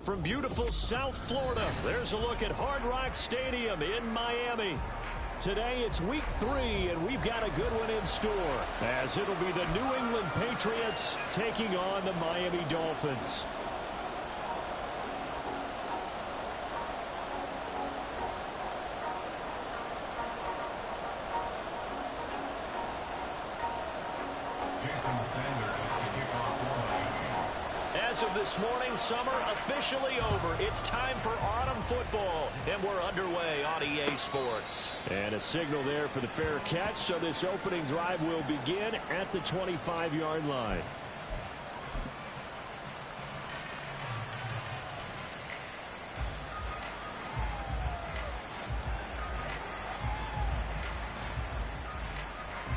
From beautiful South Florida, there's a look at Hard Rock Stadium in Miami. Today it's week 3, and we've got a good one in store, as it'll be the New England Patriots taking on the Miami Dolphins. As of this morning, summer officially over. It's time for autumn football, and we're underway on EA Sports. And a signal there for the fair catch, so this opening drive will begin at the 25-yard line.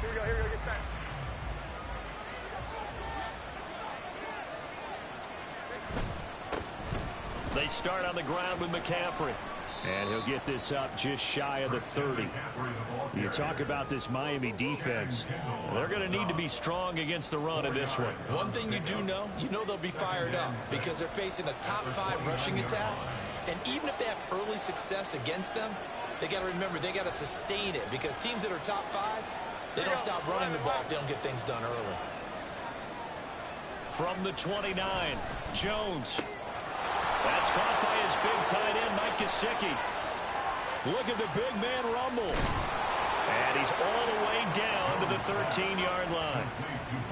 Here we go, get back. They start on the ground with McCaffrey. And he'll get this up just shy of the 30. You talk about this Miami defense. They're going to need to be strong against the run in this one. One thing you do know, they'll be fired up because they're facing a top 5 rushing attack. And even if they have early success against them, they got to remember they got to sustain it, because teams that are top 5, they don't stop running the ball if they don't get things done early. From the 29, Jones. That's caught by his big tight end, Mike Gesicki. Look at the big man rumble. And he's all the way down to the 13-yard line.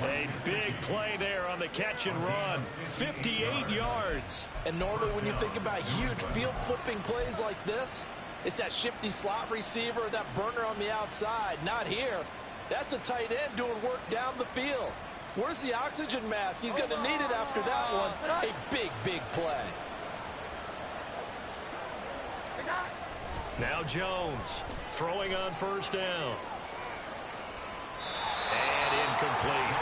A big play there on the catch and run. 58 yards. And normally when you think about huge field-flipping plays like this, it's that shifty slot receiver, that burner on the outside. Not here. That's a tight end doing work down the field. Where's the oxygen mask? He's going to need it after that one. A big, big play. Now Jones throwing on first down. And incomplete.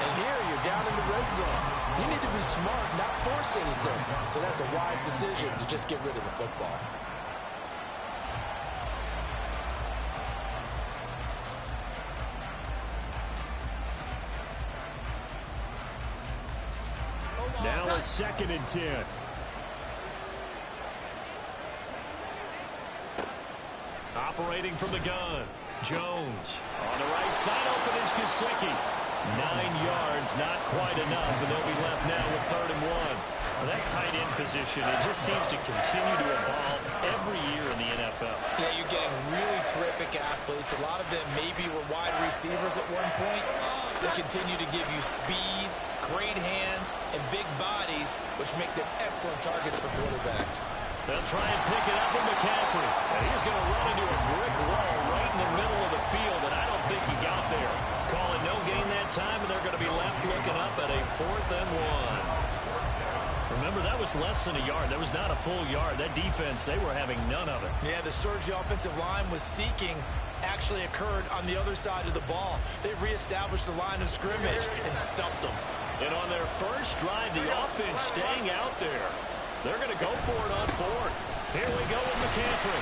And here you're down in the red zone. You need to be smart, not force anything. So that's a wise decision to just get rid of the football. Now a 2nd and 10. Operating from the gun, Jones. On the right side, open is Gesicki. 9 yards, not quite enough, and they'll be left now with 3rd and 1. Well, that tight end position, it just seems to continue to evolve every year in the NFL. Yeah, you're getting really terrific athletes. A lot of them maybe were wide receivers at one point. They continue to give you speed, great hands, and big bodies, which make them excellent targets for quarterbacks. They'll try and pick it up with McCaffrey. And he's going to run into a brick wall right in the middle of the field, and I don't think he got there. Calling no gain that time, and they're going to be left looking up at a 4th and 1. Remember, that was less than a yard. That was not a full yard. That defense, they were having none of it. Yeah, the surge the offensive line was seeking actually occurred on the other side of the ball. They reestablished the line of scrimmage and stuffed them. And on their first drive, the offense staying out there. They're going to go for it on 4th. Here we go with McCaffrey.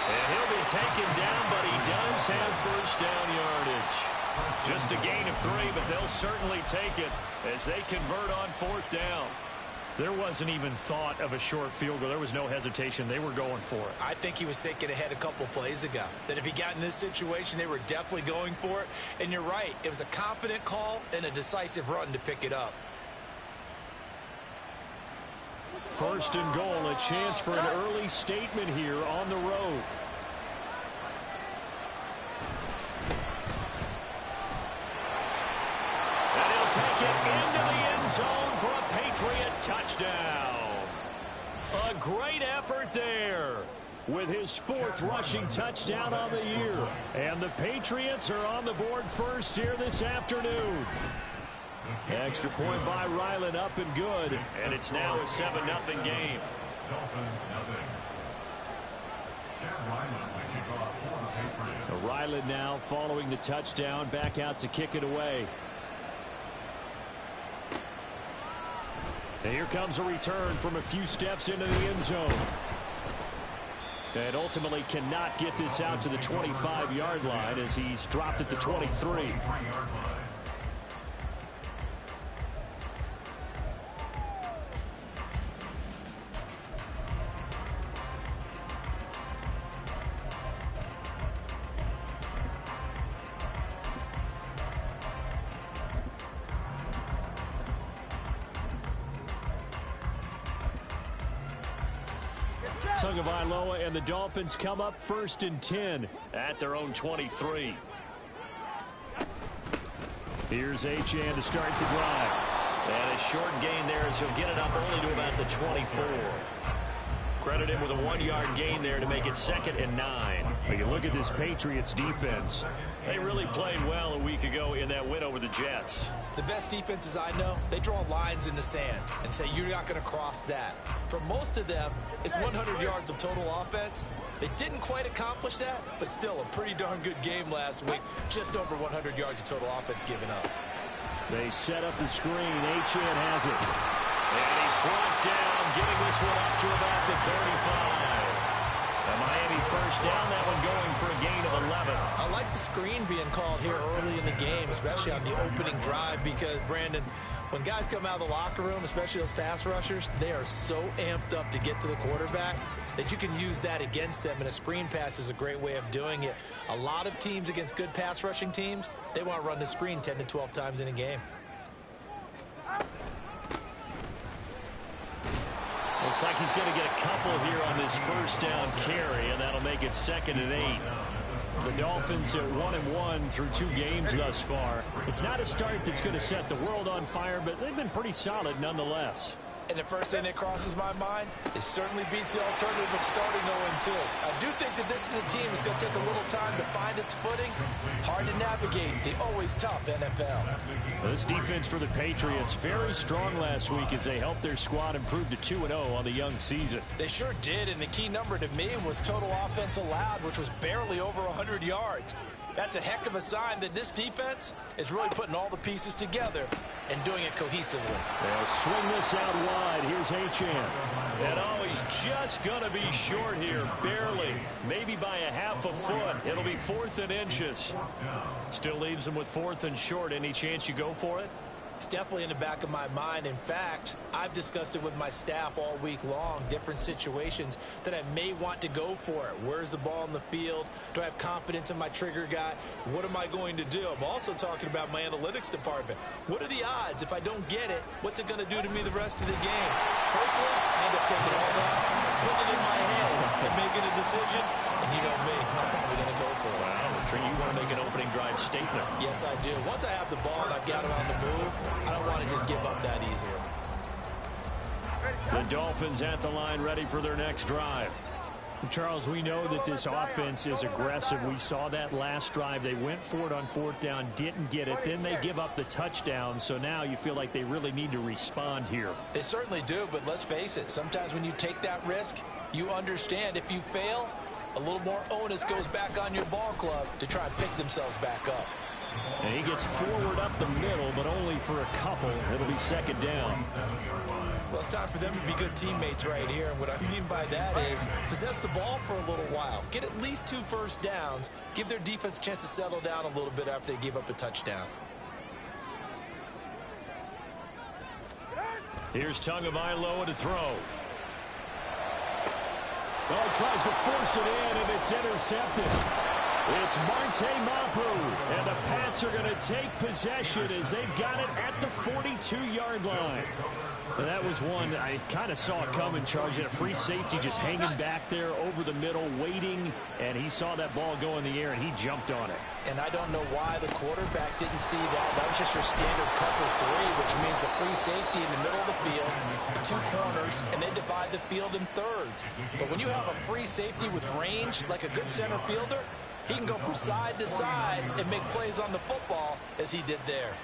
And he'll be taken down, but he does have first down yardage. Just a gain of 3, but they'll certainly take it as they convert on 4th down. There wasn't even thought of a short field goal. There was no hesitation. They were going for it. I think he was thinking ahead a couple plays ago, that if he got in this situation, they were definitely going for it. And you're right. It was a confident call and a decisive run to pick it up. 1st and goal, a chance for an early statement here on the road. And he'll take it into the end zone for a Patriot touchdown. A great effort there with his 4th rushing touchdown on the year. And the Patriots are on the board first here this afternoon. Extra point by Ryland, up and good. And it's now a 7-0 game. Ryland now following the touchdown, back out to kick it away. And here comes a return from a few steps into the end zone. And ultimately cannot get this out to the 25-yard line as he's dropped at the 23. Tagovailoa and the Dolphins come up 1st and 10 at their own 23. Here's Achane to start the drive. And a short gain there as he'll get it up only to about the 24. Credit him with a 1-yard gain there to make it 2nd and 9. But you look at this Patriots defense. They really played well a week ago in that win over the Jets. The best defenses I know, they draw lines in the sand and say you're not going to cross that. For most of them, it's 100 yards of total offense. They didn't quite accomplish that, but still a pretty darn good game last week. Just over 100 yards of total offense given up. They set up the screen. Achane has it. And he's brought down, getting this one up to about the 35. A Miami first down, that one going for a gain of 11. I like the screen being called here early in the game, especially on the opening drive, because, Brandon, when guys come out of the locker room, especially those pass rushers, they are so amped up to get to the quarterback that you can use that against them, and a screen pass is a great way of doing it. A lot of teams against good pass rushing teams, they want to run the screen 10 to 12 times in a game. Looks like he's going to get a couple here on this first down carry, and that'll make it 2nd and 8. The Dolphins at 1-1 through 2 games thus far. It's not a start that's going to set the world on fire, but they've been pretty solid nonetheless. And the first thing that crosses my mind, it certainly beats the alternative of starting 0-2. I do think that this is a team that's going to take a little time to find its footing. Hard to navigate the always tough NFL. This defense for the Patriots, very strong last week as they helped their squad improve to 2-0 on the young season. They sure did, and the key number to me was total offense allowed, which was barely over 100 yards. That's a heck of a sign that this defense is really putting all the pieces together and doing it cohesively. They'll swing this out wide. Here's Achane. And he's just going to be short here, barely. Maybe by a half a foot. It'll be 4th and inches. Still leaves him with 4th and short. Any chance you go for it? It's definitely in the back of my mind. In fact, I've discussed it with my staff all week long, different situations that I may want to go for it. Where's the ball in the field? Do I have confidence in my trigger guy? What am I going to do? I'm also talking about my analytics department. What are the odds? If I don't get it, what's it going to do to me the rest of the game? Personally, I end up taking all that, putting it in my head, and making a decision. And you know me, I'm probably going to go for it. Wow, you want to make an opening drive statement. Yes, I do. Once I have the ball and I've got it on the move, I don't want to just give up that easily. The Dolphins at the line, ready for their next drive. Charles, we know that this offense is aggressive. We saw that last drive. They went for it on 4th down, didn't get it. Then they give up the touchdown. So now you feel like they really need to respond here. They certainly do, but let's face it. Sometimes when you take that risk, you understand if you fail, a little more onus goes back on your ball club to try and pick themselves back up. And he gets forward up the middle, but only for a couple. It'll be 2nd down. Well, it's time for them to be good teammates right here. And what I mean by that is possess the ball for a little while. Get at least 2 first downs. Give their defense a chance to settle down a little bit after they give up a touchdown. Here's Tagovailoa to throw. Oh, he tries to force it in, and it's intercepted. It's Marte Mapu, and the Pats are going to take possession as they've got it at the 42-yard line. And that was one I kind of saw it coming, Charles. You had a free safety just hanging back there over the middle, waiting, and he saw that ball go in the air, and he jumped on it. And I don't know why the quarterback didn't see that. That was just your standard cover 3, which means the free safety in the middle of the field, the 2 corners, and they divide the field in thirds. But when you have a free safety with range, like a good center fielder, he can go from side to side and make plays on the football as he did there.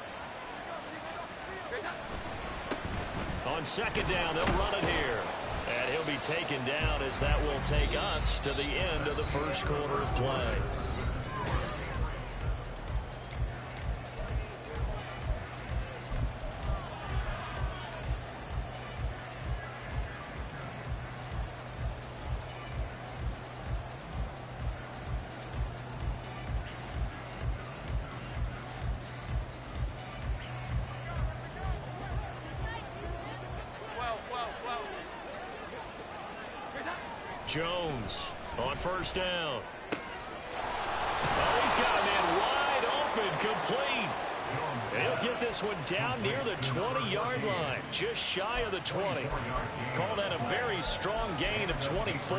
On 2nd down, they'll run it here. And he'll be taken down as that will take us to the end of the first quarter of play. Jones on 1st down. Oh, he's got a man wide open, complete. He'll get this this one down near the 20-yard line, just shy of the 20. Call that a very strong gain of 24.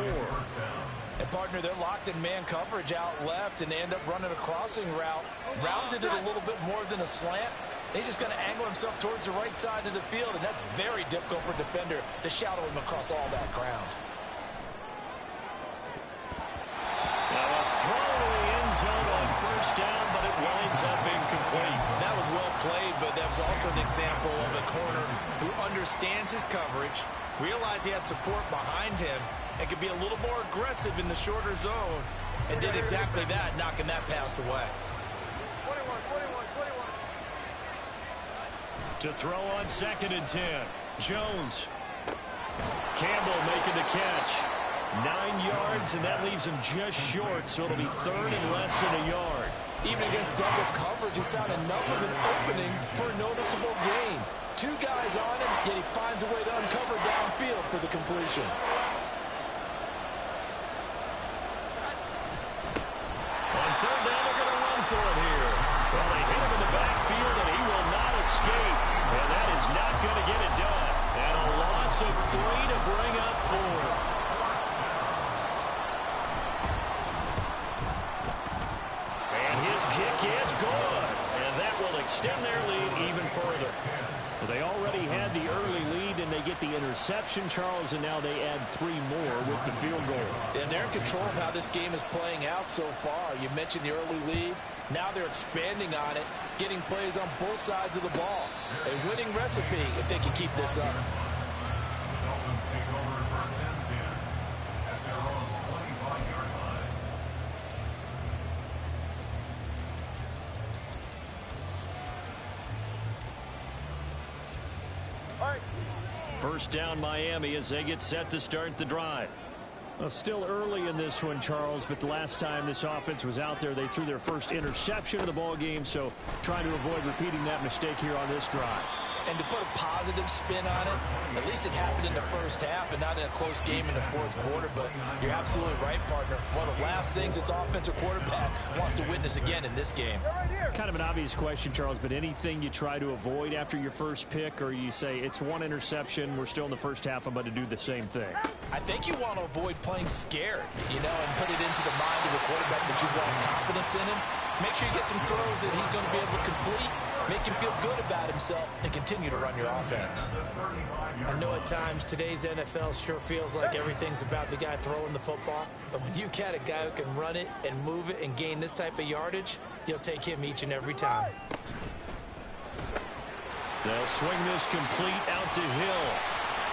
And, partner, they're locked in man coverage out left, and they end up running a crossing route. Rounded it a little bit more than a slant. He's just going to angle himself towards the right side of the field, and that's very difficult for a defender to shadow him across all that ground. Now a throw to the end zone on first down, but it winds up incomplete. That was well played, but that was also an example of a corner who understands his coverage, realized he had support behind him, and could be a little more aggressive in the shorter zone, and did exactly that, knocking that pass away. 21. To throw on 2nd and 10. Jones. Campbell making the catch. 9 yards, and that leaves him just short, so it'll be 3rd and less than a yard. Even against double coverage, he found enough of an opening for a noticeable gain. 2 guys on him, yet he finds a way to uncover downfield for the completion. On 3rd down, they're going to run for it here. Well, they hit him in the backfield, and he will not escape. And that is not going to get it done. And a loss of 3 to bring up 4. Kick is good, and that will extend their lead even further. Well, they already had the early lead, and they get the interception, Charles, and now they add 3 more with the field goal. And they're in control of how this game is playing out so far. You mentioned the early lead. Now they're expanding on it, getting plays on both sides of the ball. A winning recipe if they can keep this up. Dolphins take over 1st and 10 at their own 25-yard line. First down Miami as they get set to start the drive. Well, still early in this one, Charles, but the last time this offense was out there, they threw their first interception of the ball game, so trying to avoid repeating that mistake here on this drive. And to put a positive spin on it, at least it happened in the first half and not in a close game in the 4th quarter. But you're absolutely right, partner. One of the last things this offensive quarterback wants to witness again in this game. Kind of an obvious question, Charles, but anything you try to avoid after your first pick, or you say it's 1 interception, we're still in the first half, I'm going to do the same thing? I think you want to avoid playing scared, and put it into the mind of the quarterback that you've lost confidence in him. Make sure you get some throws that he's going to be able to complete, make him feel good about himself, and continue to run your offense. I know at times today's NFL sure feels like everything's about the guy throwing the football, but when you got a guy who can run it and move it and gain this type of yardage, you'll take him each and every time. They'll swing this complete out to Hill.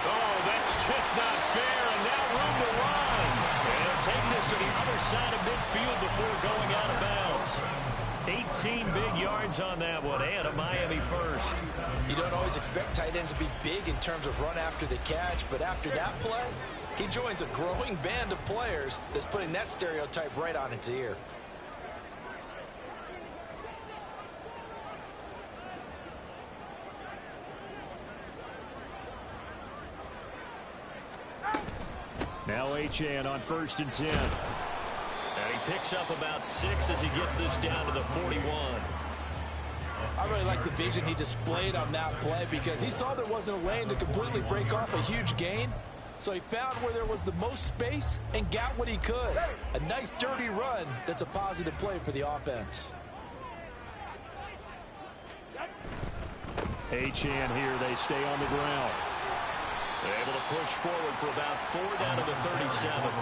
Oh, that's just not fair, and now room to run. And he'll take this to the other side of midfield before going out of bounds. 18 big yards on that one, and a Miami first. You don't always expect tight ends to be big in terms of run after the catch, but after that play, he joins a growing band of players that's putting that stereotype right on its ear. Now Achane on 1st and 10. And he picks up about 6 as he gets this down to the 41. I really like the vision he displayed on that play because he saw there wasn't a lane to completely break off a huge gain. So he found where there was the most space and got what he could. A nice dirty run that's a positive play for the offense. Achane here, they stay on the ground. Able to push forward for about 4 down to the 37.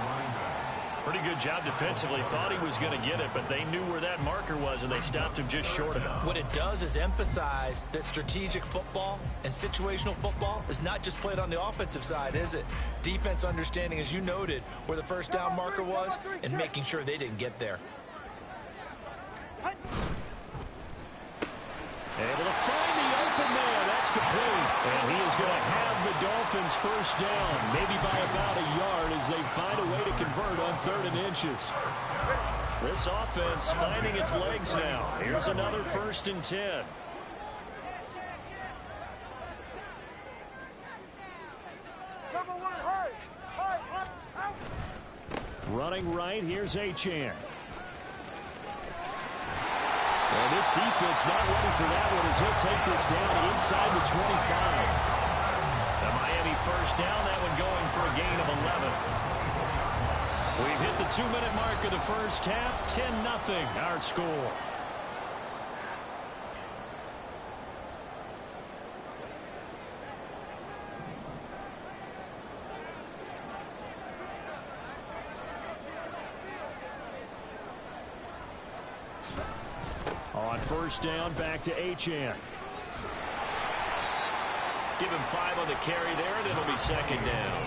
Pretty good job defensively. Thought he was going to get it, but they knew where that marker was, and they stopped him just short of it. What it does is emphasize that strategic football and situational football is not just played on the offensive side, is it? Defense understanding, as you noted, where the first down marker was and making sure they didn't get there. Able to find the open man. That's complete. And he is going to have the Dolphins first down, maybe by about a yard as they find a way to convert on 3rd and inches. This offense finding its legs now. Here's another 1st and 10. Running right, here's Achane. And this defense not ready for that one as he'll take this down inside the 25. The Miami first down, that one going for a gain of 11. We've hit the 2-minute mark of the first half. 10-0 our score. On first down, back to Achane. Give him 5 on the carry there, and it'll be second down.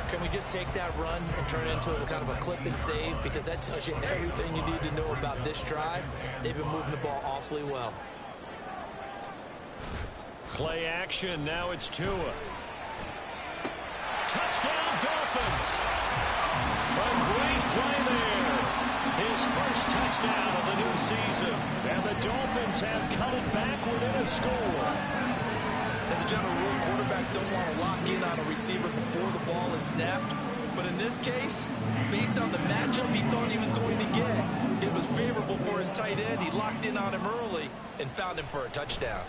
Can we just take that run and turn it into a kind of a clip and save? Because that tells you everything you need to know about this drive. They've been moving the ball awfully well. Play action. Now it's Tua. Touchdown, Dolphins. A great play there. His first touchdown of the new season. And the Dolphins have cut it back within a score. As a general rule, quarterbacks don't want to lock in on a receiver before the ball is snapped. But in this case, based on the matchup he thought he was going to get, it was favorable for his tight end. He locked in on him early and found him for a touchdown.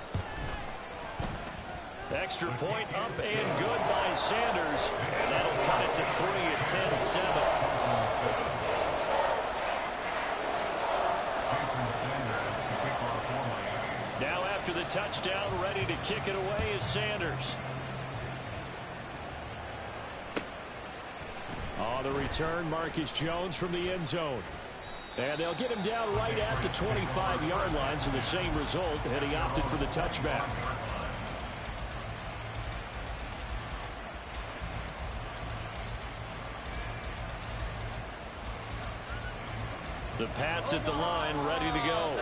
Extra point up and good by Sanders. And that'll cut it to 3 at 10-7. Now after the touchdown, ready to kick it away is Sanders. On the return, Marcus Jones from the end zone. And they'll get him down right at the 25-yard line, so the same result, and he opted for the touchback. The Pats at the line, ready to go.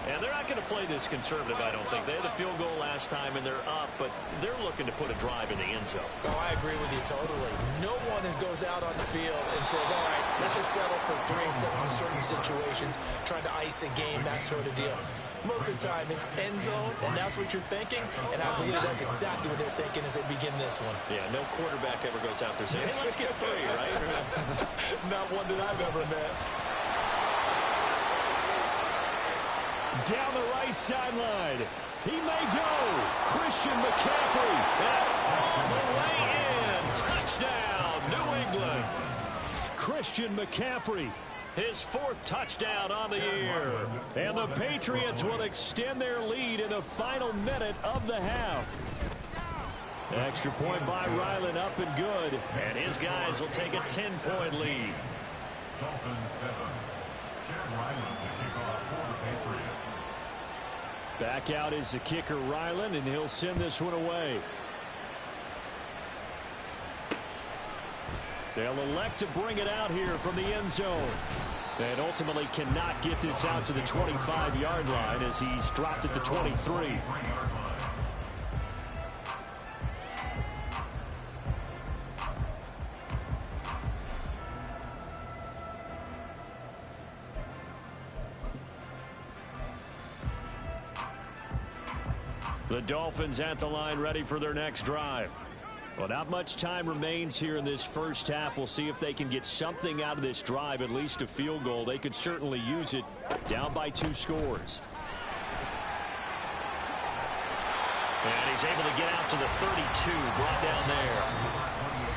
And they're not going to play this conservative, I don't think. They had the field goal last time, and they're up, but they're looking to put a drive in the end zone. Oh, I agree with you totally. No one goes out on the field and says, all right, let's just settle for 3, except in certain situations, trying to ice a game, that sort of deal. Most of the time, it's end zone, and that's what you're thinking, and I believe that's exactly what they're thinking as they begin this one. Yeah, no quarterback ever goes out there saying, hey, let's get 3, right? Not one that I've ever met. Down the right sideline. He may go. Christian McCaffrey. And all the way in. Touchdown, New England. Christian McCaffrey. His 4th touchdown on the year. And the Patriots will extend their lead in the final minute of the half. Extra point by Ryland, up and good. And his guys will take a 10-point lead. Dolphins 7. Chad Ryland to kick off for the Patriots. Back out is the kicker, Ryland, and he'll send this one away. They'll elect to bring it out here from the end zone. And ultimately cannot get this out to the 25-yard line as he's dropped at the 23. The Dolphins at the line, ready for their next drive. Well, not much time remains here in this first half. We'll see if they can get something out of this drive, at least a field goal. They could certainly use it, down by 2 scores. And he's able to get out to the 32, brought down there.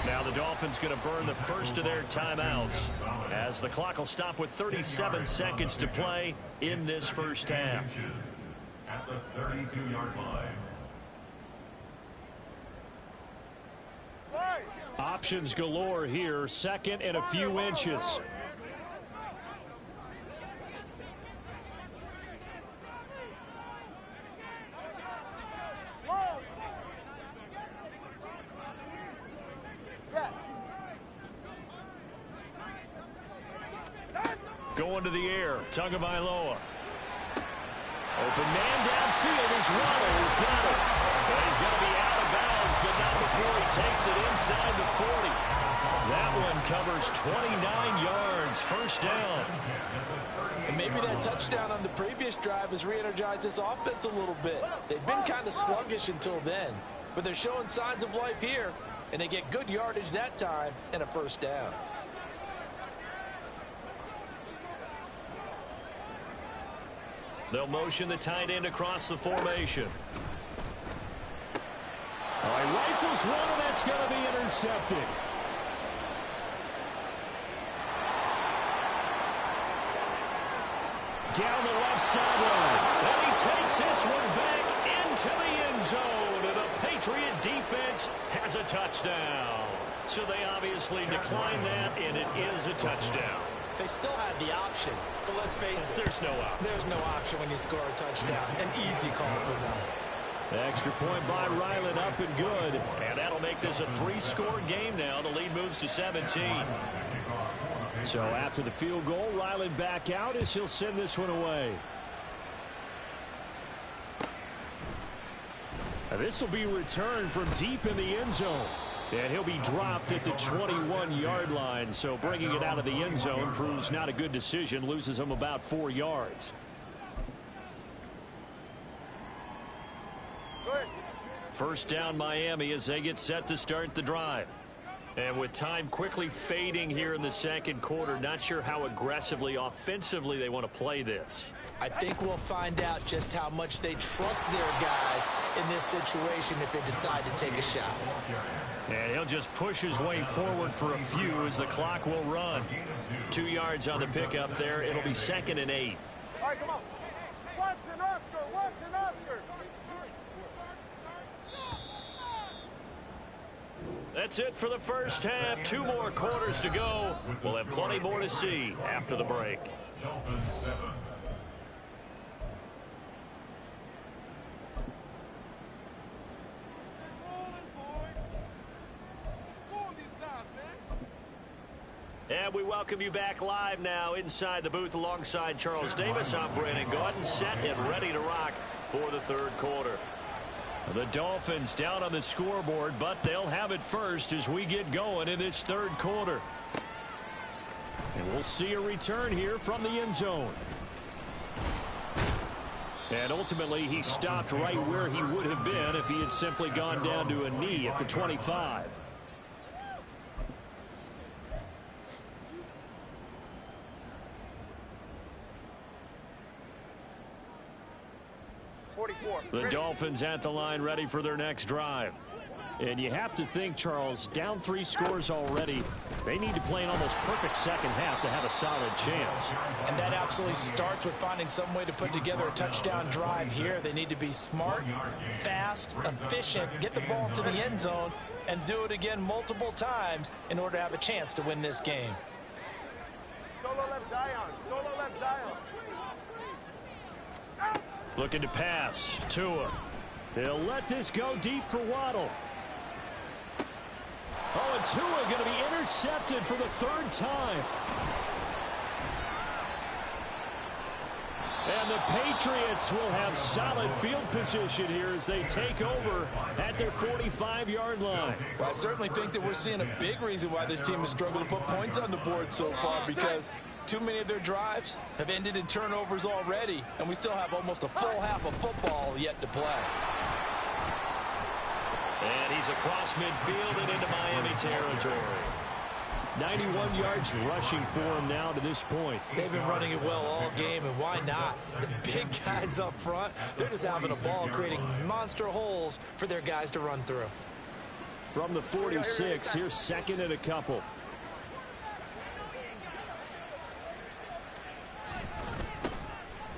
Now the Dolphins going to burn the first of their timeouts as the clock will stop with 37 seconds to play in this first half. At the 32-yard line. Options galore here. 2nd and a few inches. Going to the air. Tagovailoa. Open man downfield is Waddle. He's got it. But he's going to be out of bounds, but not before he takes it inside the 40. That one covers 29 yards. First down. And maybe that touchdown on the previous drive has re-energized this offense a little bit. They've been kind of sluggish until then, but they're showing signs of life here, and they get good yardage that time and a first down. They'll motion the tight end across the formation. Oh, he rifles one, and that's going to be intercepted. Down the left sideline. And he takes this one back into the end zone. And the Patriot defense has a touchdown. So they obviously declined that, and it is a touchdown. They still had the option, but let's face it. There's no option. There's no option when you score a touchdown. An easy call for them. The extra point by Ryland up and good. And that'll make this a 3-score game now. The lead moves to 17. So after the field goal, Ryland back out as he'll send this one away. Now this will be returned from deep in the end zone. And he'll be dropped at the 21-yard line. So bringing it out of the end zone proves not a good decision. Loses him about 4 yards. First down Miami as they get set to start the drive. And with time quickly fading here in the second quarter, not sure how aggressively, offensively they want to play this. I think we'll find out just how much they trust their guys in this situation if they decide to take a shot. And he'll just push his way forward for a few as the clock will run. 2 yards on the pickup there. It'll be 2nd and 8. All right, come on. Watch an Oscar. Watch an Oscar. That's it for the first half. 2 more quarters to go. We'll have plenty more to see after the break. Dolphins 7. And we welcome you back live now inside the booth alongside Charles Davis. I'm Brandon Gaudin, set and ready to rock for the third quarter. The Dolphins down on the scoreboard, but they'll have it first as we get going in this third quarter. And we'll see a return here from the end zone. And ultimately, he stopped right where he would have been if he had simply gone down to a knee at the 25. The Dolphins at the line ready for their next drive. And you have to think, Charles, down 3 scores already. They need to play an almost perfect second half to have a solid chance. And that absolutely starts with finding some way to put together a touchdown drive here. They need to be smart, fast, efficient, get the ball to the end zone, and do it again multiple times in order to have a chance to win this game. Solo left Zion. Solo left Zion. Looking to pass. Tua. They'll let this go deep for Waddle. Oh, and Tua going to be intercepted for the 3rd time. And the Patriots will have solid field position here as they take over at their 45-yard line. Well, I certainly think that we're seeing a big reason why this team has struggled to put points on the board so far, because too many of their drives have ended in turnovers already, and we still have almost a full half of football yet to play. And he's across midfield and into Miami territory. 91 yards rushing for him now to this point. They've been running it well all game, and why not? The big guys up front, they're just having a ball, creating monster holes for their guys to run through. From the 46, here's 2nd and a couple.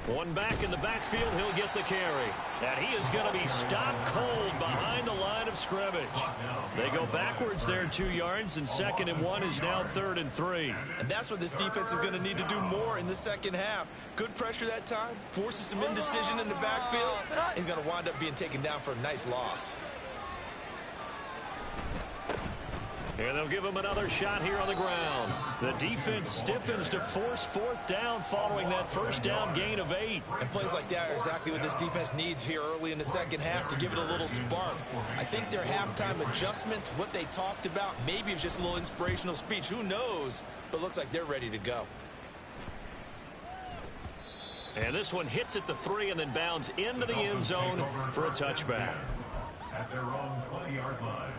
One back in the backfield, he'll get the carry. And he is going to be stopped cold behind the line of scrimmage. They go backwards there 2 yards, and 2nd and 1 is now 3rd and 3. And that's what this defense is going to need to do more in the second half. Good pressure that time, forces some indecision in the backfield. He's going to wind up being taken down for a nice loss. And they'll give him another shot here on the ground. The defense stiffens to force 4th down following that first down gain of 8. And plays like that are exactly what this defense needs here early in the second half to give it a little spark. I think their halftime adjustment, what they talked about, maybe it's just a little inspirational speech. Who knows? But looks like they're ready to go. And this one hits at the 3 and then bounds into the end zone for a touchback. At their own 20-yard line.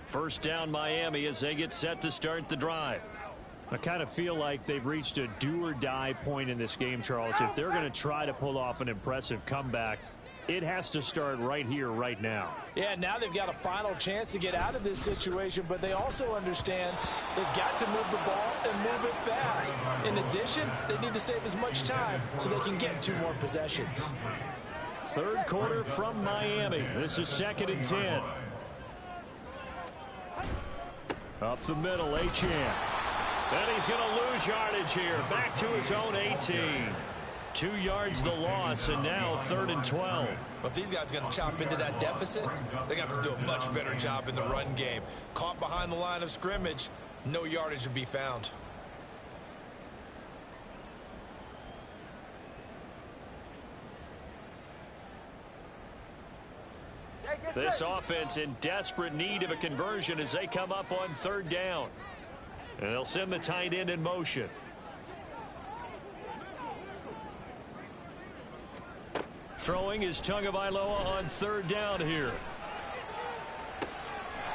First down Miami as they get set to start the drive. I kind of feel like they've reached a do-or-die point in this game, Charles. If they're going to try to pull off an impressive comeback, it has to start right here, right now. Yeah, now they've got a final chance to get out of this situation, but they also understand they've got to move the ball and move it fast. In addition, they need to save as much time so they can get 2 more possessions. Third quarter from Miami. This is 2nd and 10. Up the middle, Achane. And he's going to lose yardage here. Back to his own 18. 2 yards the loss, and now 3rd and 12. But if these guys are going to chop into that deficit, they're going to have to do a much better job in the run game. Caught behind the line of scrimmage, no yardage to be found. This offense in desperate need of a conversion as they come up on 3rd down. And they'll send the tight end in motion. Throwing is Tagovailoa on 3rd down here.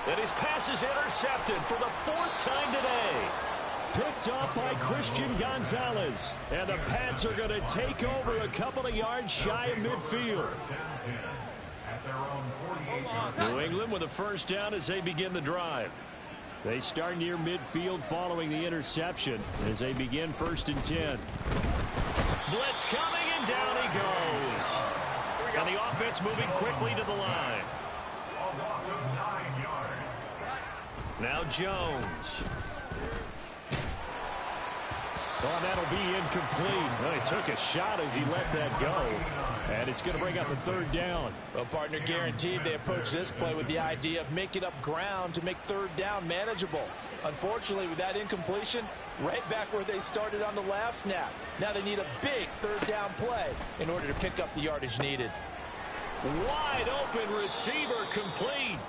And his pass is intercepted for the 4th time today. Picked off by Christian Gonzalez. And the Pats are going to take over a couple of yards shy of midfield. New England with a first down as they begin the drive. They start near midfield following the interception as they begin 1st and 10. Blitz coming, and down he goes. And the offense moving quickly to the line. Now Jones. Oh, that'll be incomplete. Well, he took a shot as he let that go. And it's going to bring up a 3rd down. Well, partner, guaranteed they approach this play with the idea of making up ground to make 3rd down manageable. Unfortunately, with that incompletion, right back where they started on the last snap. Now they need a big 3rd down play in order to pick up the yardage needed. Wide open receiver complete.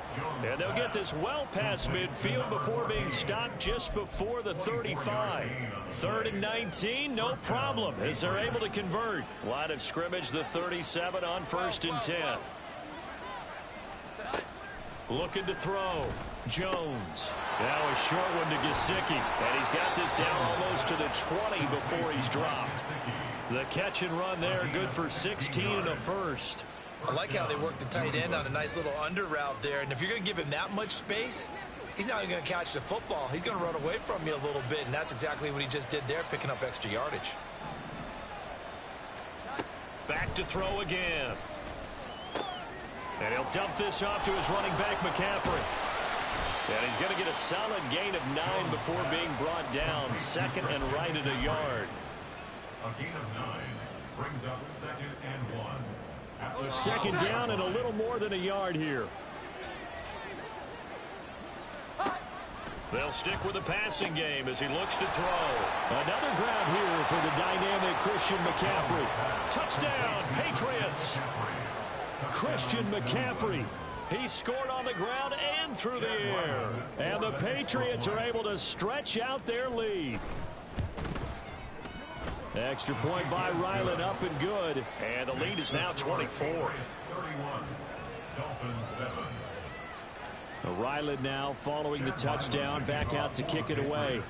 And they'll get this well past midfield before being stopped just before the 35. 3rd and 19, no problem as they're able to convert. Line of scrimmage, the 37 on 1st and 10. Looking to throw. Jones. Now a short one to Gesicki. And he's got this down almost to the 20 before he's dropped. The catch and run there, good for 16 and a first. I like how they work the tight end on a nice little under route there. And if you're going to give him that much space, he's not going to catch the football. He's going to run away from you a little bit, and that's exactly what he just did there, picking up extra yardage. Back to throw again. And he'll dump this off to his running back, McCaffrey. And he's going to get a solid gain of 9 before being brought down. 2nd and right at a yard. A gain of 9 brings up 2nd and 1. 2nd down and a little more than a yard here. They'll stick with the passing game as he looks to throw. Another grab here for the dynamic Christian McCaffrey. Touchdown, Patriots. Christian McCaffrey. He scored on the ground and through the air. And the Patriots are able to stretch out their lead. Extra point by Ryland, up and good. And the lead is now 24. 31. Dolphins 7. Ryland now following the touchdown, back out to kick it away.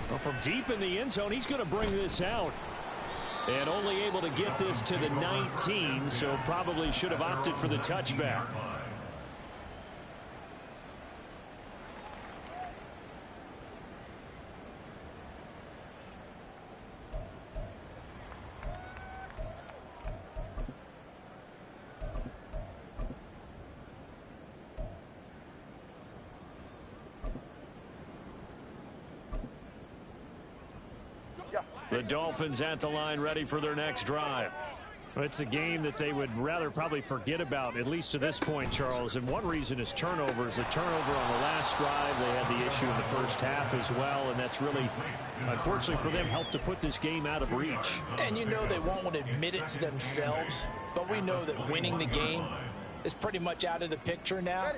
Well, from deep in the end zone, he's going to bring this out. And only able to get this to the 19, so probably should have opted for the touchback. The Dolphins at the line, ready for their next drive. It's a game that they would rather probably forget about, at least to this point, Charles. And one reason is turnovers. A turnover on the last drive. They had the issue in the first half as well, and that's really, unfortunately for them, helped to put this game out of reach. And you know they won't want to admit it to themselves, but we know that winning the game is pretty much out of the picture now.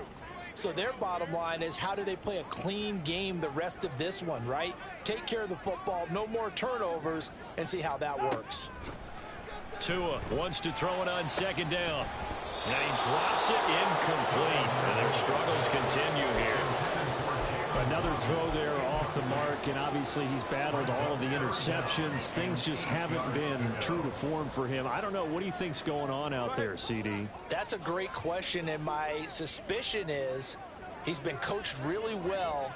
So their bottom line is, how do they play a clean game the rest of this one, right? Take care of the football, no more turnovers, and see how that works. Tua wants to throw it on 2nd down. And he drops it incomplete. And their struggles continue here. Another throw there off the mark, and obviously he's battled all of the interceptions. Things just haven't been true to form for him. I don't know. What do you think's going on out there, CD? That's a great question, and my suspicion is he's been coached really well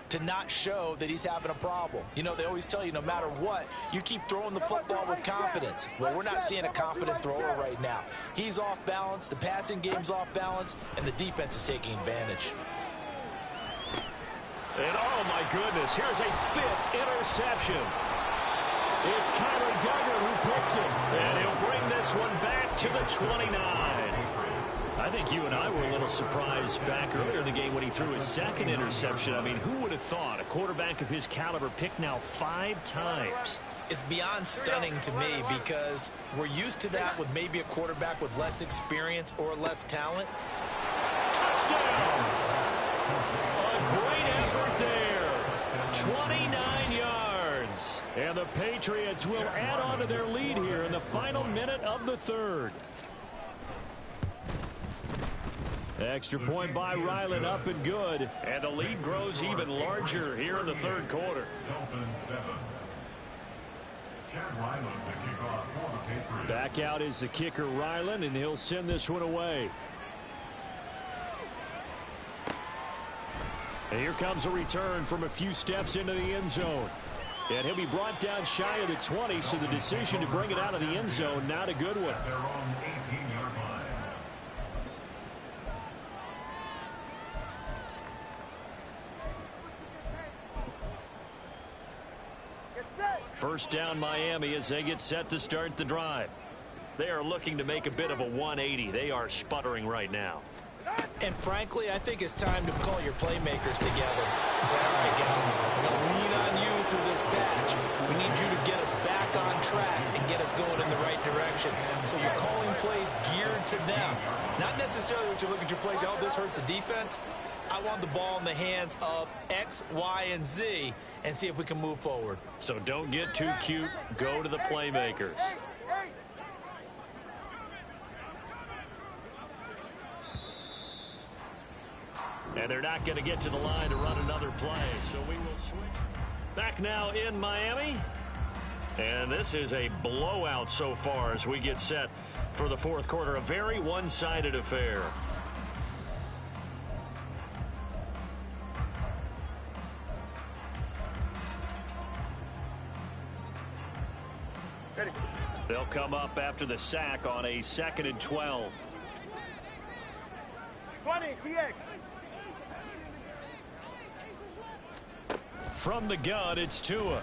to not show that he's having a problem. You know, they always tell you no matter what, you keep throwing the football with confidence. Well, we're not seeing a confident thrower right now. He's off balance, the passing game's off balance, and the defense is taking advantage. And oh my goodness, here's a 5th interception. It's Kyler Duggar who picks it. And he'll bring this one back to the 29. I think you and I were a little surprised back earlier in the game when he threw his 2nd interception. I mean, who would have thought a quarterback of his caliber picked now 5 times? It's beyond stunning to me because we're used to that with maybe a quarterback with less experience or less talent. Touchdown! A great effort there. 29 yards. And the Patriots will add on to their lead here in the final minute of the 3rd. Extra point by Ryland, up and good. And the lead grows even larger here in the 3rd quarter. Dolphins 7. Chad Ryland, the kickoff for the Patriots. Back out is the kicker, Ryland, and he'll send this one away. And here comes a return from a few steps into the end zone. And he'll be brought down shy of the 20, so the decision to bring it out of the end zone, not a good one. Their own 18-yard line. First down Miami as they get set to start the drive. They are looking to make a bit of a 180. They are sputtering right now. And frankly, I think it's time to call your playmakers together and say, all right, guys, we're going to lean on you through this patch. We need you to get us back on track and get us going in the right direction. So you're calling plays geared to them. Not necessarily what you look at your plays, oh, this hurts the defense. I want the ball in the hands of X, Y, and Z and see if we can move forward. So don't get too cute. Go to the playmakers. And they're not going to get to the line to run another play. So we will switch. Back now in Miami. And this is a blowout so far as we get set for the 4th quarter. A very one-sided affair. They'll come up after the sack on a 2nd and 12. 20, TX. From the gun, it's Tua.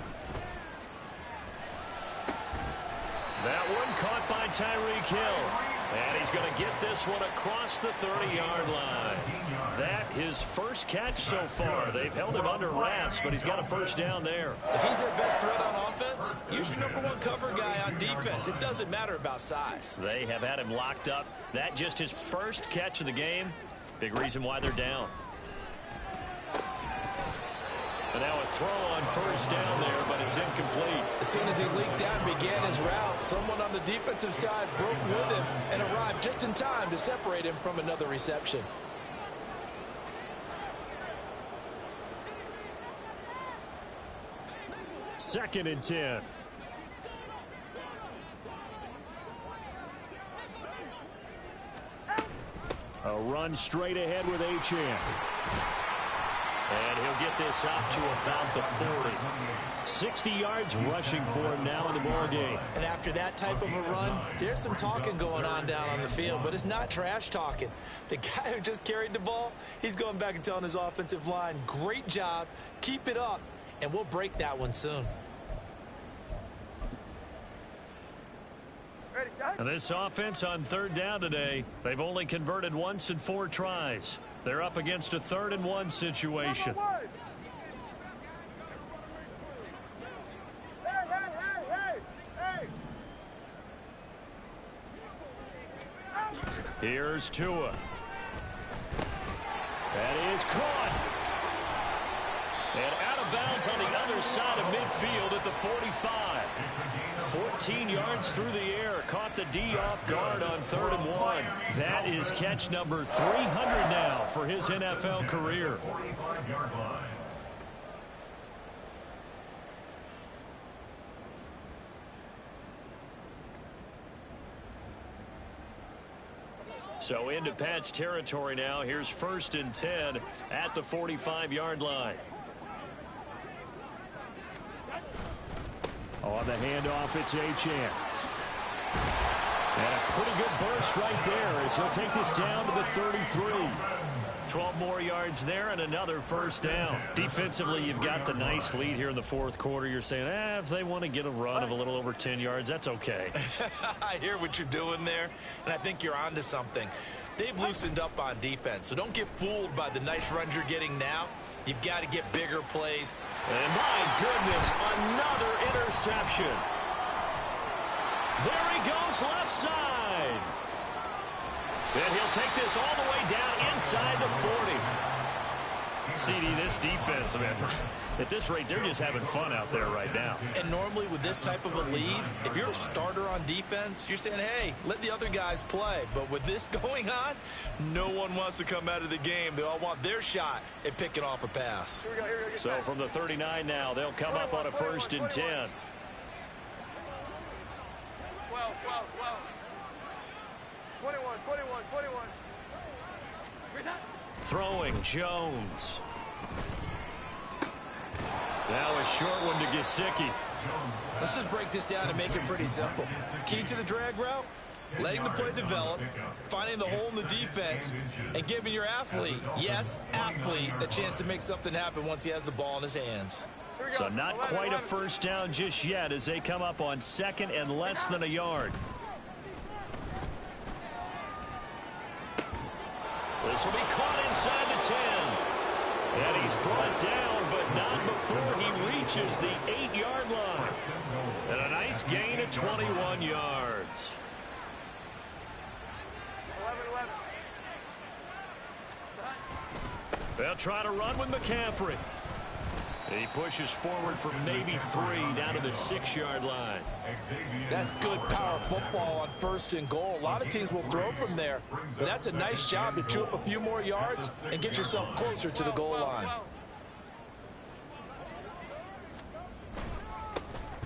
That one caught by Tyreek Hill. And he's going to get this one across the 30-yard line. That his first catch so far. They've held him under wraps, but he's got a first down there. If he's their best threat on offense, use your #1 cover guy on defense. It doesn't matter about size. They have had him locked up. That just his first catch of the game. Big reason why they're down. And now a throw on first down there, but it's incomplete. As soon as he leaked out and began his route, someone on the defensive side broke with him and arrived just in time to separate him from another reception. Second and 10. A run straight ahead with Achane. And he'll get this out to about the 40. 60 yards rushing for him now in the ball game. And after that type of a run, there's some talking going on down on the field, but it's not trash talking. The guy who just carried the ball, he's going back and telling his offensive line, great job, keep it up, and we'll break that one soon. And this offense on 3rd down today, they've only converted once in 4 tries. They're up against a 3rd and 1 situation. Here's Tua. That is caught. And out of of bounds on the other side of midfield at the 45. 14 yards through the air. Caught the D off guard on 3rd and 1. That is catch number 300 now for his NFL career. 45-yard line. So into Pat's territory now. Here's 1st and 10 at the 45-yard line. On the handoff, it's Achane. And a pretty good burst right there as he'll take this down to the 33. 12 more yards there and another 1st down. Defensively, you've got the nice lead here in the 4th quarter. You're saying, if they want to get a run of a little over 10 yards, that's okay. I hear what you're doing there, and I think you're onto something. They've loosened up on defense, so don't get fooled by the nice runs you're getting now. You've got to get bigger plays. And my goodness, another interception. There he goes, left side. And he'll take this all the way down inside the 40. CD, this defense, I mean, at this rate, they're just having fun out there right now. And normally with this type of a lead, if you're a starter on defense, you're saying, hey, let the other guys play. But with this going on, no one wants to come out of the game. They all want their shot at picking off a pass. Here we go. So from the 39 now, they'll come up on a 1st and 10. 12. 21. Throwing Jones. Now a short one to Gesicki. Let's just break this down and make it pretty simple. Key to the drag route, letting the play develop, finding the hole in the defense, and giving your athlete, yes, athlete, a chance to make something happen once he has the ball in his hands. So not quite a 1st down just yet as they come up on 2nd and less than a yard. This will be caught inside the 10. And he's brought down, but not before he reaches the 8-yard line. And a nice gain of 21 yards. 11. They'll try to run with McCaffrey. He pushes forward for maybe 3 down to the 6-yard line. That's good power football on 1st and goal. A lot of teams will throw from there, but that's a nice job to chew up a few more yards and get yourself closer to the goal line.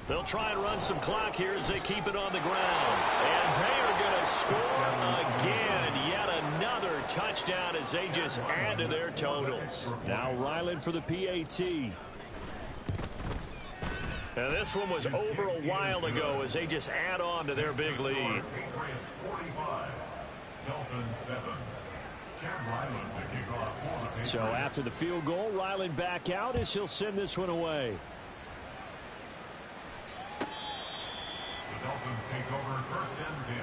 They'll try and run some clock here as they keep it on the ground. And they are going to score again. Yet another touchdown as they just add to their totals. Now Ryland for the PAT. And this one was over a while ago as they just add on to their big lead. Patriots 45, Dolphins 7. Chad Ryland to kick off for the Patriots. So after the field goal, Ryland back out as he'll send this one away. The Dolphins take over 1st and 10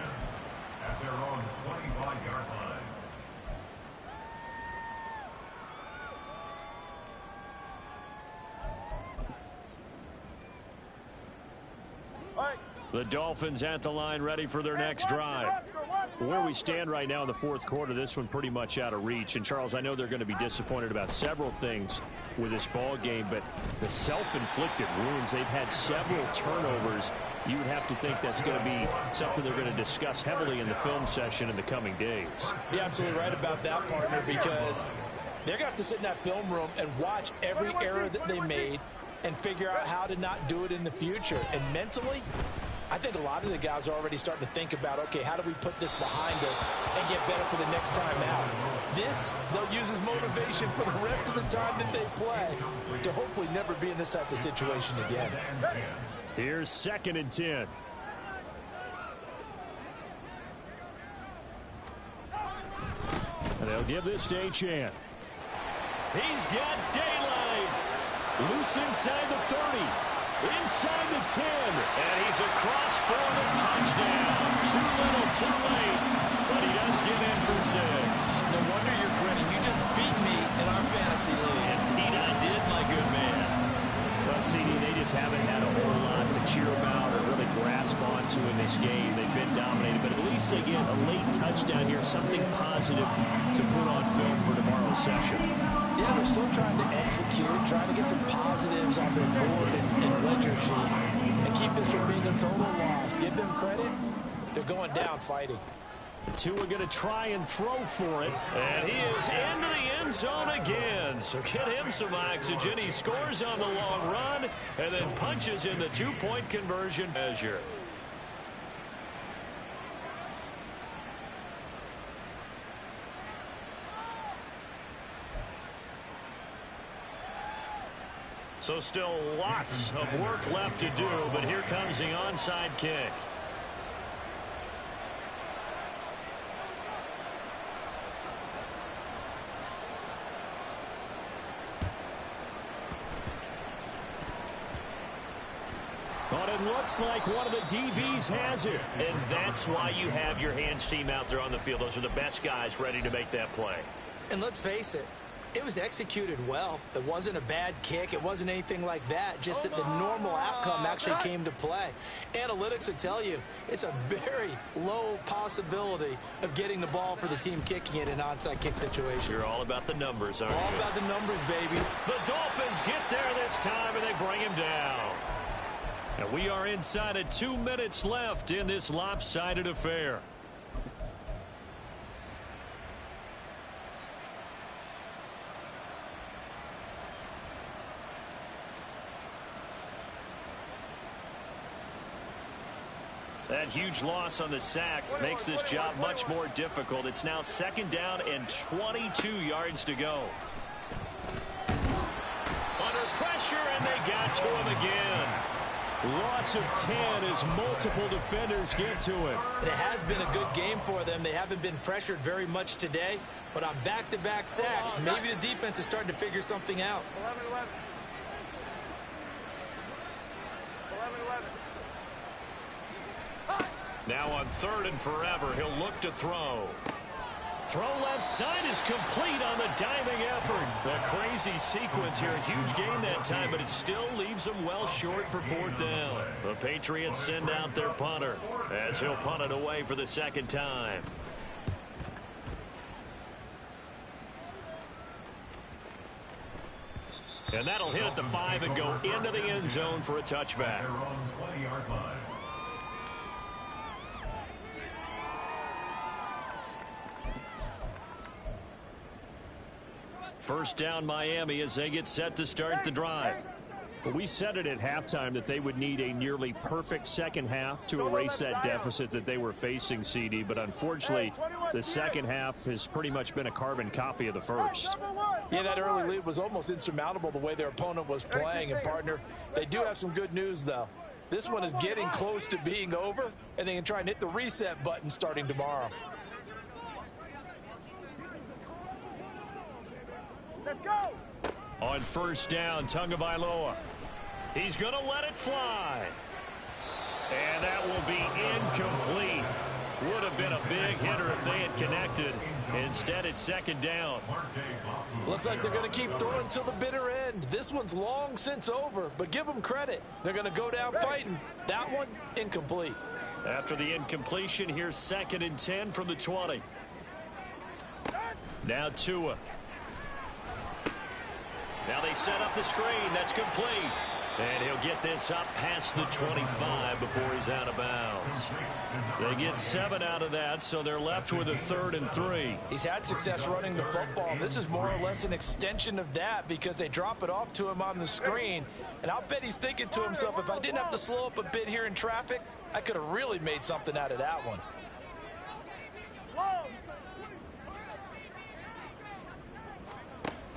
at their own 25-yard line. The Dolphins at the line ready for their next drive. Where we stand right now in the 4th quarter, this one pretty much out of reach. And, Charles, I know they're going to be disappointed about several things with this ball game, but the self-inflicted wounds, they've had several turnovers. You would have to think that's going to be something they're going to discuss heavily in the film session in the coming days. You're absolutely right about that, partner, because they're going to have to sit in that film room and watch every error that they made and figure out how to not do it in the future. And mentally, I think a lot of the guys are already starting to think about, okay, how do we put this behind us and get better for the next time out? This, they'll use as motivation for the rest of the time that they play to hopefully never be in this type of situation again. Here's 2nd and 10. And they'll give this to Achane. He's got daylight. Loose inside the 30. Inside the 10. And he's across for the touchdown. Too little, too late. But he does get in for 6. No wonder you're grinning. You just beat me in our fantasy league. Indeed I did, my good man. Well, CD, they just haven't had a whole lot to cheer about or really grasp onto in this game. They've been dominated, but at least they get a late touchdown here, something positive to put on film for tomorrow's session. Yeah, they're still trying to execute, trying to get some positives on their board and ledger sheet, and keep this from being a total loss. Give them credit. They're going down fighting. Two are going to try and throw for it. And he is into the end zone again. So get him some oxygen. He scores on the long run and then punches in the two-point conversion measure. So still lots of work left to do, but here comes the onside kick. But it looks like one of the DBs has it. And that's why you have your hands team out there on the field. Those are the best guys ready to make that play. And let's face it, it was executed well. It wasn't a bad kick. It wasn't anything like that. Just that the normal outcome actually came to play. Analytics will tell you it's a very low possibility of getting the ball for the team kicking it in an onside kick situation. You're all about the numbers, aren't you? All about the numbers, baby. The Dolphins get there this time, and they bring him down. And we are inside of 2 minutes left in this lopsided affair. That huge loss on the sack makes this job much more difficult. It's now 2nd down and 22 yards to go. Under pressure, and they got to him again. Loss of 10 as multiple defenders get to him. And it has been a good game for them. They haven't been pressured very much today, but on back-to-back sacks, maybe the defense is starting to figure something out. 11-11. Now on 3rd and forever, he'll look to throw. Throw left side is complete on the diving effort. A crazy sequence here. A huge gain that time, but it still leaves them well short for 4th down. The Patriots send out their punter as he'll punt it away for the 2nd time. And that'll hit at the 5 and go into the end zone for a touchback. 20-yard line. First down Miami as they get set to start the drive. Well, we said it at halftime that they would need a nearly perfect second half to erase that deficit that they were facing, CD. But unfortunately, the second half has pretty much been a carbon copy of the first. Yeah, that early lead was almost insurmountable the way their opponent was playing. And, partner, they do have some good news, though. This one is getting close to being over, and they can try and hit the reset button starting tomorrow. Let's go. On 1st down, Tagovailoa. He's going to let it fly. And that will be incomplete. Would have been a big hitter if they had connected. Instead, it's 2nd down. Looks like they're going to keep throwing till the bitter end. This one's long since over, but give them credit. They're going to go down fighting. That one, incomplete. After the incompletion, here's 2nd and 10 from the 20. Now Tua. Now they set up the screen. That's complete. And he'll get this up past the 25 before he's out of bounds. They get 7 out of that, so they're left with a 3rd and 3. He's had success running the football. This is more or less an extension of that because they drop it off to him on the screen. And I'll bet he's thinking to himself, if I didn't have to slow up a bit here in traffic, I could have really made something out of that one.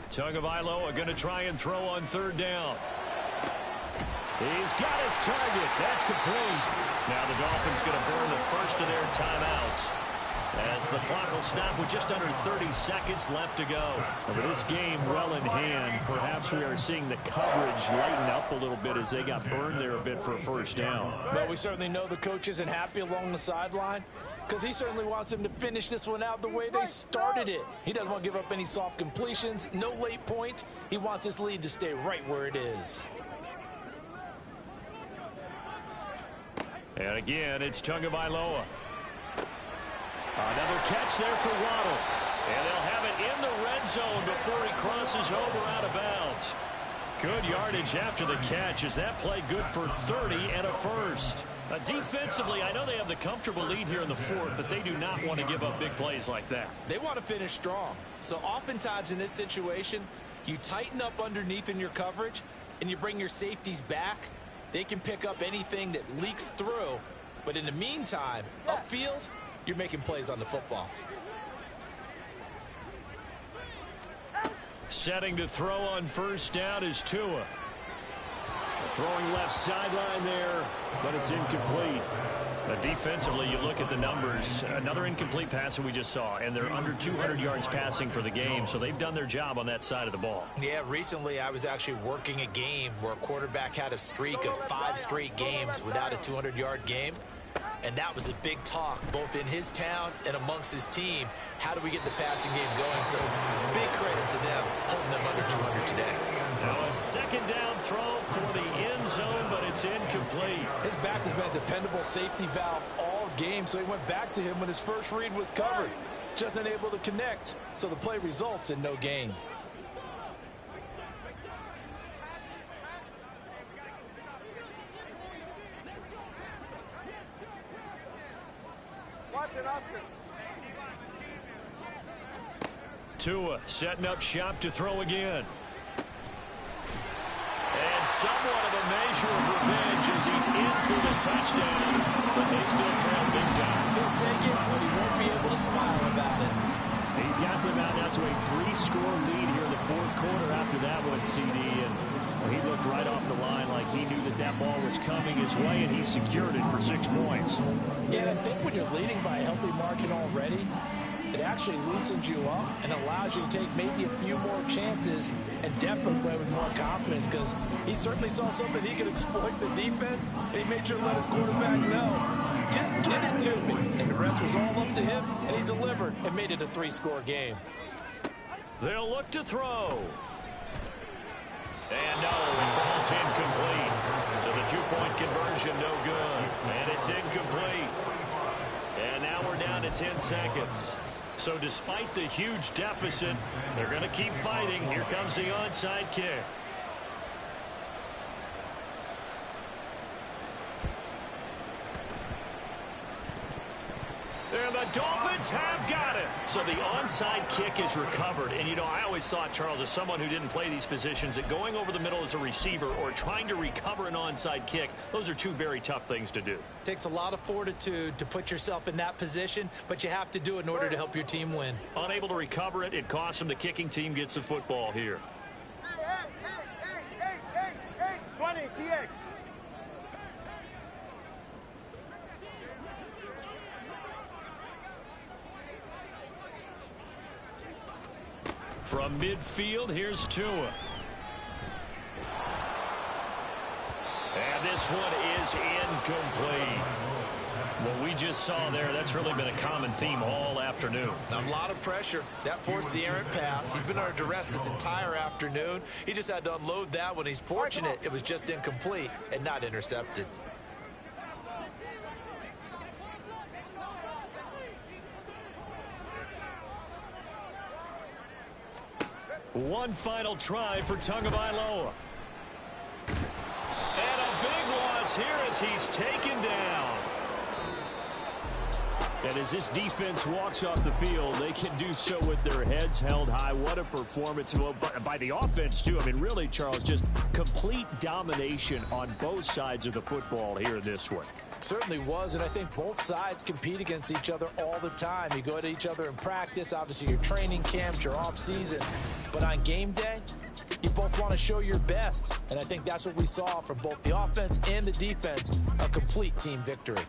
Tagovailoa going to try and throw on 3rd down. He's got his target. That's complete. Now the Dolphins going to burn the first of their timeouts as the clock will stop with just under 30 seconds left to go. With this game well in hand, perhaps we are seeing the coverage lighten up a little bit as they got burned there a bit for a 1st down. Well, we certainly know the coach isn't happy along the sideline because he certainly wants them to finish this one out the way they started it. He doesn't want to give up any soft completions, no late points. He wants his lead to stay right where it is. And again, it's Tagovailoa. Another catch there for Waddle. And they'll have it in the red zone before he crosses over out of bounds. Good yardage after the catch. Is that play good for 30 and a first? Defensively, I know they have the comfortable lead here in the fourth, but they do not want to give up big plays like that. They want to finish strong. So oftentimes in this situation, you tighten up underneath in your coverage, and you bring your safeties back. They can pick up anything that leaks through. But in the meantime, upfield, you're making plays on the football. Setting to throw on first down is Tua. Throwing left sideline there, but it's incomplete. Defensively, you look at the numbers. Another incomplete pass that we just saw, and they're under 200 yards passing for the game, so they've done their job on that side of the ball. Yeah, recently I was actually working a game where a quarterback had a streak of 5 straight games without a 200-yard game. And that was a big talk, both in his town and amongst his team. How do we get the passing game going? So big credit to them, holding them under 200 today. Now a second down throw for the end zone, but it's incomplete. His back has been a dependable safety valve all game, so he went back to him when his first read was covered. Just unable to connect, so the play results in no gain. Tua setting up shop to throw again. And somewhat of a measure of revenge as he's in for the touchdown, but they still trail big time. He'll take it, but he won't be able to smile about it. He's got them out now to a 3-score lead here in the fourth quarter after that one, CD. And he looked right off the line like he knew that that ball was coming his way, and he secured it for 6 points. Yeah, and I think when you're leading by a healthy margin already, it actually loosens you up and allows you to take maybe a few more chances and definitely play with more confidence, because he certainly saw something he could exploit the defense, and he made sure to let his quarterback know, just get it to me. And the rest was all up to him, and he delivered and made it a 3-score game. They'll look to throw. And no, it falls incomplete. So the 2-point conversion no good. And it's incomplete. And now we're down to 10 seconds. So despite the huge deficit, they're going to keep fighting. Here comes the onside kick. And the Dolphins have got it. So the onside kick is recovered. And, you know, I always thought, Charles, as someone who didn't play these positions, that going over the middle as a receiver or trying to recover an onside kick, those are two very tough things to do. It takes a lot of fortitude to put yourself in that position, but you have to do it in order to help your team win. Unable to recover it, it costs them. The kicking team gets the football here. Hey, 20, TX. From midfield, here's Tua. And this one is incomplete. What we just saw there, that's really been a common theme all afternoon. A lot of pressure. That forced the errant pass. He's been under duress this entire afternoon. He just had to unload that one. He's fortunate it was just incomplete and not intercepted. One final try for Tagovailoa. And a big loss here as he's taken down. And as this defense walks off the field, they can do so with their heads held high. What a performance by the offense, too. I mean, really, Charles, just complete domination on both sides of the football here in this one. Certainly was, and I think both sides compete against each other all the time. You go to each other in practice, obviously your training camps, your off season, but on game day, you both want to show your best, and I think that's what we saw from both the offense and the defense, a complete team victory.